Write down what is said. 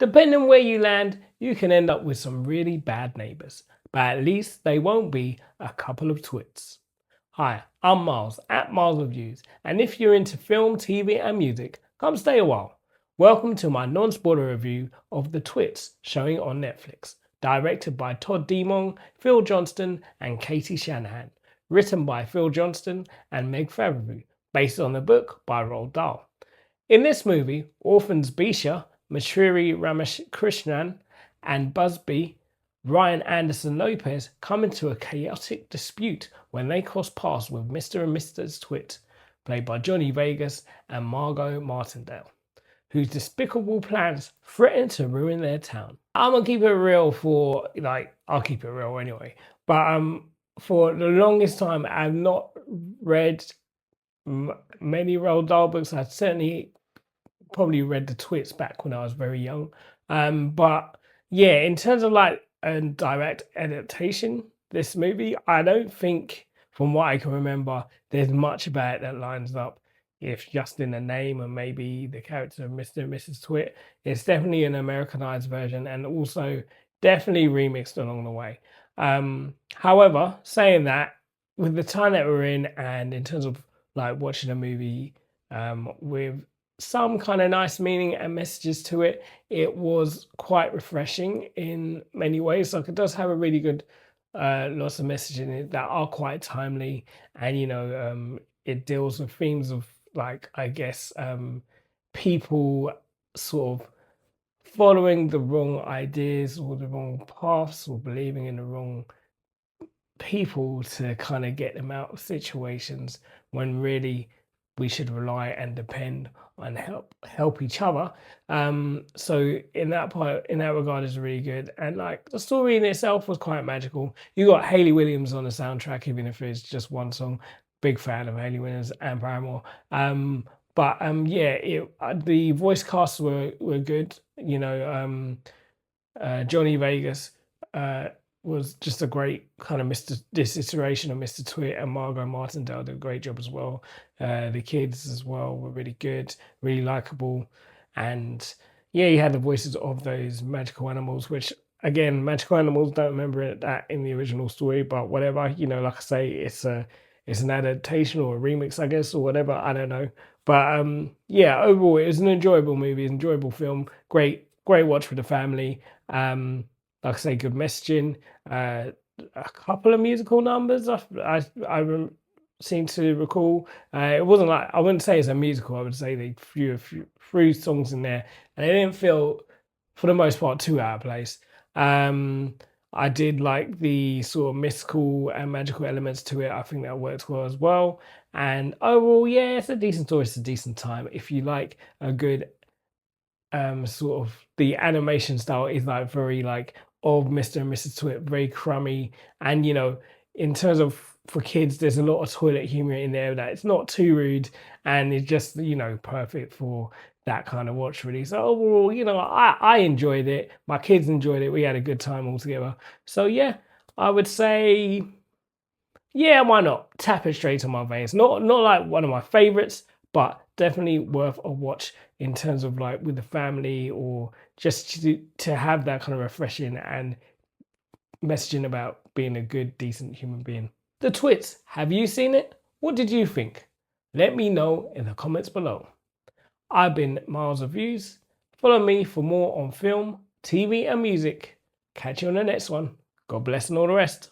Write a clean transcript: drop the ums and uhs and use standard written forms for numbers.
Depending where you land, you can end up with some really bad neighbours, but at least they won't be a couple of twits. Hi, I'm Miles at Miles Reviews, and if you're into film, TV, and music, come stay a while. Welcome to my non-spoiler review of The Twits showing on Netflix, directed by Todd Demong, Phil Jonston, and Katie Shanahan, written by Phil Jonston and Meg Favreau, based on the book by Roald Dahl. In this movie, orphans Bisha, Maitreyi Ramakrishnan, and Busby, Ryan Anderson Lopez come into a chaotic dispute when they cross paths with Mr. and Mrs. Twit, played by Johnny Vegas and Margo Martindale, whose despicable plans threaten to ruin their town. I'm gonna keep it real I'll keep it real anyway. But for the longest time, I've not read many Roald Dahl books. I certainly probably read the Twits back when I was very young. But yeah, in terms of like a direct adaptation, this movie, I don't think, from what I can remember, there's much about it that lines up. If just in the name and maybe the character of Mr. and Mrs. Twit, it's definitely an Americanized version and also definitely remixed along the way. However, saying that, with the time that we're in and in terms of like watching a movie with some kind of nice meaning and messages to it, it was quite refreshing in many ways. Like, it does have a really good lots of messages in it that are quite timely, and it deals with themes of, like, I guess, people sort of following the wrong ideas or the wrong paths or believing in the wrong people to kind of get them out of situations, when really we should rely and depend and help each other. So in that regard, is really good, and like the story in itself was quite magical. You got Hayley Williams on the soundtrack, even if it's just one song. Big fan of Hayley Williams and Paramore. The voice casts were good. Johnny Vegas was just a great kind of this iteration of Mr. Twit, and Margo Martindale did a great job as well. The kids as well were really good, really likable, and yeah, you had the voices of those magical animals, which again, magical animals, don't remember that in the original story, but whatever. Like I say, it's an adaptation or a remix, I guess, or whatever. I don't know, but yeah, overall, it was an enjoyable movie, an enjoyable film. Great watch for the family. Like I say, good messaging. A couple of musical numbers I seem to recall. It wasn't like, I wouldn't say it's a musical. I would say they threw three songs in there, and they didn't feel, for the most part, too out of place. I did like the sort of mystical and magical elements to it. I think that worked well as well. And overall, yeah, it's a decent story. It's a decent time. If you like a good sort of, the animation style is like very like of Mr. and Mrs. Twit, very crummy, and in terms of for kids, there's a lot of toilet humor in there that it's not too rude, and it's just perfect for that kind of watch, really. So overall, I enjoyed it. My kids enjoyed it. We had a good time all together. So yeah, I would say, yeah, why not? Tap it straight to my veins. Not like one of my favorites, but definitely worth a watch in terms of like with the family, or just to have that kind of refreshing and messaging about being a good, decent human being. The Twits, have you seen it? What did you think? Let me know in the comments below. I've been Miles Reviews. Follow me for more on film, TV, and music. Catch you on the next one. God bless and all the rest.